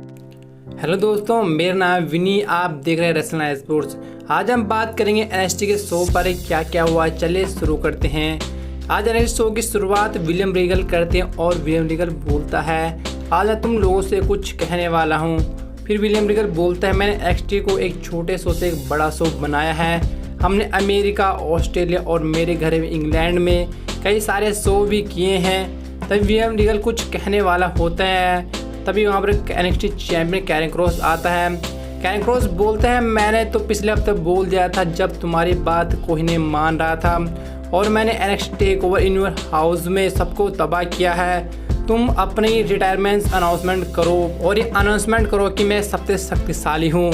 Hello दोस्तों, मेरा नाम है विनी। आप देख रहे हैं रेसलिंग स्पोर्ट्स। आज हम बात करेंगे एनएक्सटी के शो पर क्या क्या हुआ। चलिए शुरू करते हैं। आज एनएक्सटी शो की शुरुआत विलियम रीगल करते हैं और विलियम रीगल बोलता है, आज मैं तुम लोगों से कुछ कहने वाला हूँ। फिर विलियम रीगल बोलता है, मैंने एनएक्सटी को एक छोटे शो से एक बड़ा शो बनाया है। हमने अमेरिका, ऑस्ट्रेलिया और मेरे घर में इंग्लैंड में कई सारे शो भी किए हैं। तभी विलियम रीगल कुछ कहने वाला होता है, तभी वहाँ पर एनएक्सटी चैंपियन कैरन क्रॉस आता है। कैरन क्रॉस बोलता है, मैंने तो पिछले हफ्ते बोल दिया था जब तुम्हारी बात कोई नहीं मान रहा था, और मैंने NXT takeover in your house में सबको तबाह किया है। तुम अपनी रिटायरमेंट अनाउंसमेंट करो और ये अनाउंसमेंट करो कि मैं सबसे शक्तिशाली हूँ।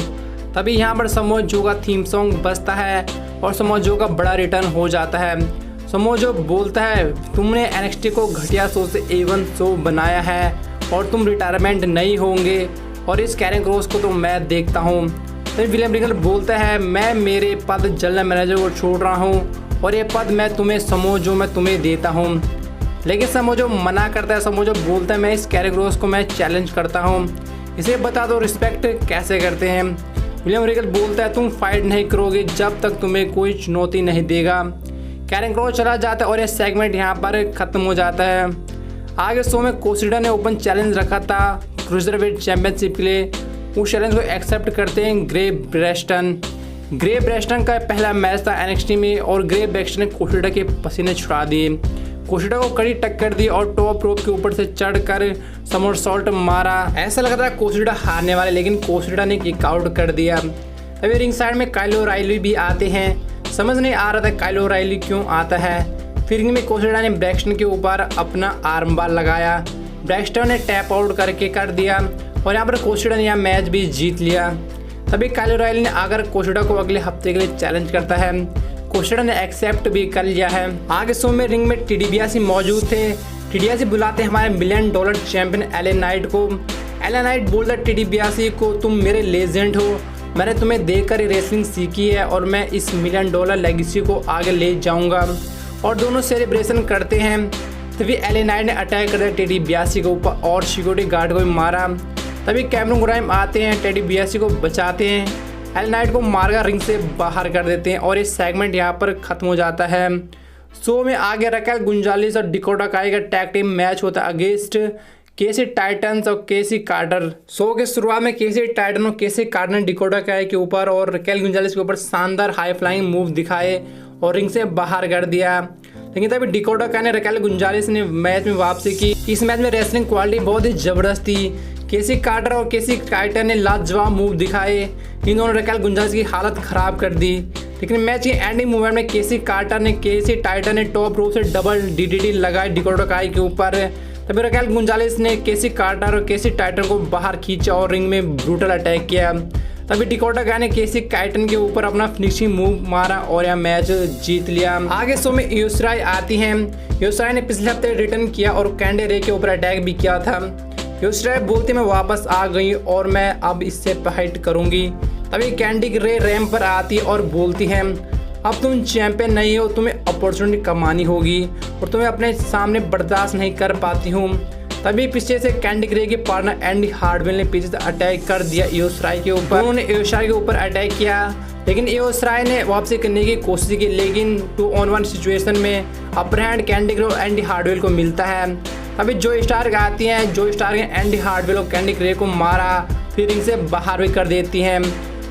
तभी यहाँ पर समो जो का थीम सॉन्ग बजता है और समो जो का बड़ा रिटर्न हो जाता है। समो जो बोलता है, तुमने एनएक्सटी को घटिया शो से A1 शो बनाया है और तुम रिटायरमेंट नहीं होंगे, और इस कैरन क्रॉस को तो मैं देखता हूँ। तो विलियम रीगल बोलता है, मैं मेरे पद जनरल मैनेजर को छोड़ रहा हूँ और ये पद मैं तुम्हें समोजो मैं तुम्हें देता हूँ। लेकिन समोजो मना करता है। समोजो बोलता है, मैं इस कैरन क्रॉस को मैं चैलेंज करता हूँ, इसे बता दो रिस्पेक्ट कैसे करते हैं। विलियम रीगल बोलता है, तुम फाइट नहीं करोगे जब तक तुम्हें कोई चुनौती नहीं देगा। कैरन क्रॉस चला जाता है और यह सेगमेंट यहाँ पर ख़त्म हो जाता है। आगे शो में कोशिडा ने ओपन चैलेंज रखा था क्रूजरवेट चैंपियनशिप के लिए। उस चैलेंज को एक्सेप्ट करते हैं ग्रे ब्रेस्टन का पहला मैच था एनएक्सटी में, और ग्रे ब्रेस्टन ने कोशिडा के पसीने छुड़ा दिए। कोशिडा को कड़ी टक्कर दी और टॉप रोप के ऊपर से चढ़कर समरसॉल्ट मारा। ऐसा लग रहा था कोशिडा हारने वाले, लेकिन कोशिडा ने किक आउट कर दिया। अभी रिंग साइड में काइल ओराइली भी आते हैं। समझ नहीं आ रहा था काइल ओराइली क्यों आता है। फिर में कोशिडा ने ब्रैक्सटन के ऊपर अपना आर्म बार लगाया। ब्रैक्सटन ने टैप आउट करके कर दिया और यहाँ पर कोशिडा ने यहाँ मैच भी जीत लिया। तभी काइल ओराइली ने आकर कोशिडा को अगले हफ्ते के लिए चैलेंज करता है। कोशिडा ने एक्सेप्ट भी कर लिया है। आगे शो में रिंग में टेडी डिबियासी मौजूद थे। टेडी डिबियासी बुलाते हैं हमारे $1 मिलियन चैंपियन एले नाइट को। एले नाइट बोलता है टेडी डिबियासी को, तुम मेरे लेजेंड हो, मैंने तुम्हें देखकर रेसलिंग सीखी है और मैं इस $1 मिलियन लेगेसी को आगे ले जाऊँगा। और दोनों सेलिब्रेशन करते हैं। तभी एले नाइट ने अटैक कर दिया टेडी डिबियासी के ऊपर और सिक्योरिटी गार्ड को भी मारा। तभी कैमरन ग्राइम आते हैं, टेडी डिबियासी को बचाते हैं, एले नाइट को मारकर रिंग से बाहर कर देते हैं और ये सेगमेंट यहाँ पर ख़त्म हो जाता है। शो में आगे रकेल गुंजालिस और डिकोटा काई का टैग टीम मैच होता है अगेंस्ट केसी टाइटन्स और केसी कार्टर। शो के शुरुआत में केसी टाइटन और केसी कार्टर ने डिकोटा काई के ऊपर और रकेल गुंजालिस के ऊपर शानदार हाई फ्लाइंग मूव दिखाए और रिंग से बाहर कर दिया। लेकिन तभी डिकोटा काई ने रकेल गुंजालिस ने मैच में वापसी की। इस मैच में रेसलिंग क्वालिटी बहुत ही जबरदस्त थी। केसी कार्टर और केसी टाइटन ने लाजवाब मूव दिखाए। इन दोनों रकेल गुंजालिस की हालत खराब कर दी। लेकिन मैच के एंडिंग मूवमेंट में केसी टाइटन ने टॉप रोप से डबल डीडीटी लगाई डिकोटा काई के ऊपर। तभी रकेल गुंजालिस ने केसी कार्टर और केसी टाइटन को बाहर खींचा और रिंग में ब्रूटल अटैक किया। तभी डिकोटा काई ने केसी टाइटन के ऊपर अपना फिनिशिंग मूव मारा और यह मैच जीत लिया। आगे शो में इयो शिराई आती हैं। इयो शिराई ने पिछले हफ्ते रिटर्न किया और कैंडी रे के ऊपर अटैक भी किया था। इयो शिराई बोलती मैं वापस आ गई और मैं अब इससे फाइट करूंगी। तभी कैंडी रे रैंप पर आती और बोलती है, अब तुम चैंपियन नहीं हो, तुम्हें अपॉर्चुनिटी कमानी होगी और तुम्हें अपने सामने बर्दाश्त नहीं कर पाती हूँ। तभी पीछे से कैंडी ग्रे के पार्टनर एंडी हार्डवेल ने पीछे से अटैक कर दिया इयो शिराई के ऊपर। उन्होंने इयो शिराई के ऊपर अटैक किया, लेकिन इयो शिराई ने वापसी करने की कोशिश की, लेकिन 2-on-1 सिचुएशन में अपर हैंड कैंडी ग्रे और एंडी हार्डवेल को मिलता है। अभी जो स्टार्क आती हैं, जो स्टार्क ने एंडी हार्डवेल और कैंडी ग्रे को मारा, फिर रिंग से बाहर भी कर देती हैं।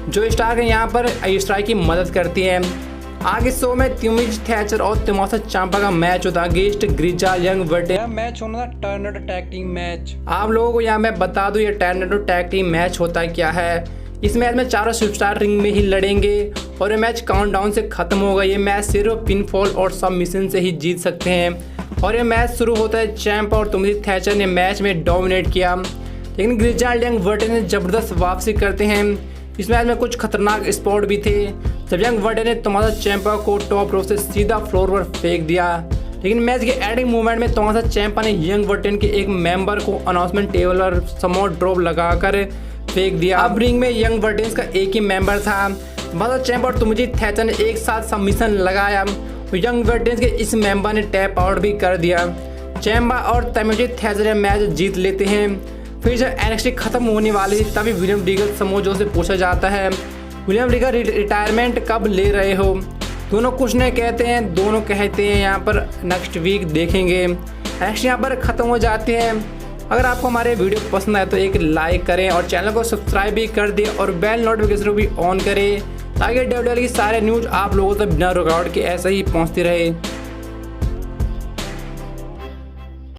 जो स्टार्क यहाँ पर इयो शिराई की मदद करती है। आगे शो में त्यूमिज थैचर और तमाशा चांपा का मैच होता है अगेंस्ट ग्रिजा यंग वर्टे। मैच होना था टर्नेडो टैग टीम मैच। आप लोगों को यहाँ मैं बता दूं ये टर्नेडो टैग टीम मैच होता क्या है। इस मैच में चारों सुपरस्टार रिंग में ही लड़ेंगे और ये मैच काउंटडाउन से खत्म होगा। ये मैच सिर्फ पिनफॉल और सबमिशन से ही जीत सकते हैं। और ये मैच शुरू होता है चैंपा और त्यूमिज थैचर ने मैच में डोमिनेट किया, लेकिन ग्रिजा यंग वर्टे ने जबरदस्त वापसी करते हैं। इस मैच में कुछ खतरनाक स्पॉट भी थे जब यंग वर्टे ने तमाशा चैंपा को टॉप रोप से सीधा फ्लोर पर फेंक दिया। लेकिन मैच के एंडिंग मूवमेंट में तमाशा चैंपा ने यंग वर्टे के एक मेंबर को अनाउंसमेंट टेबल पर समोट ड्रॉप लगाकर फेंक दिया। अब रिंग में यंग वर्टे का एक ही मेंबर था। तमाशा चैंपा और त्यूमिज थैचर ने एक साथ सबमिशन लगाया। यंग वर्टे के इस मेंबर ने टैप आउट भी कर दिया। चैंपा और त्यूमिज थैचर मैच जीत लेते हैं। फिर जब NXT खत्म होने वाली थी तभी विलियम डीगल समोजो से पूछा जाता है विलियम डीगल रिटायरमेंट कब ले रहे हो। दोनों कुछ नहीं कहते हैं, दोनों कहते हैं यहाँ पर नेक्स्ट वीक देखेंगे। NXT यहाँ पर ख़त्म हो जाते हैं। अगर आपको हमारे वीडियो पसंद आए तो एक लाइक करें और चैनल को सब्सक्राइब भी कर दें और बेल नोटिफिकेशन को भी ऑन करें ताकि WWE की सारे न्यूज़ आप लोगों तक बिना रुकावट के ऐसे ही पहुँचती रहे।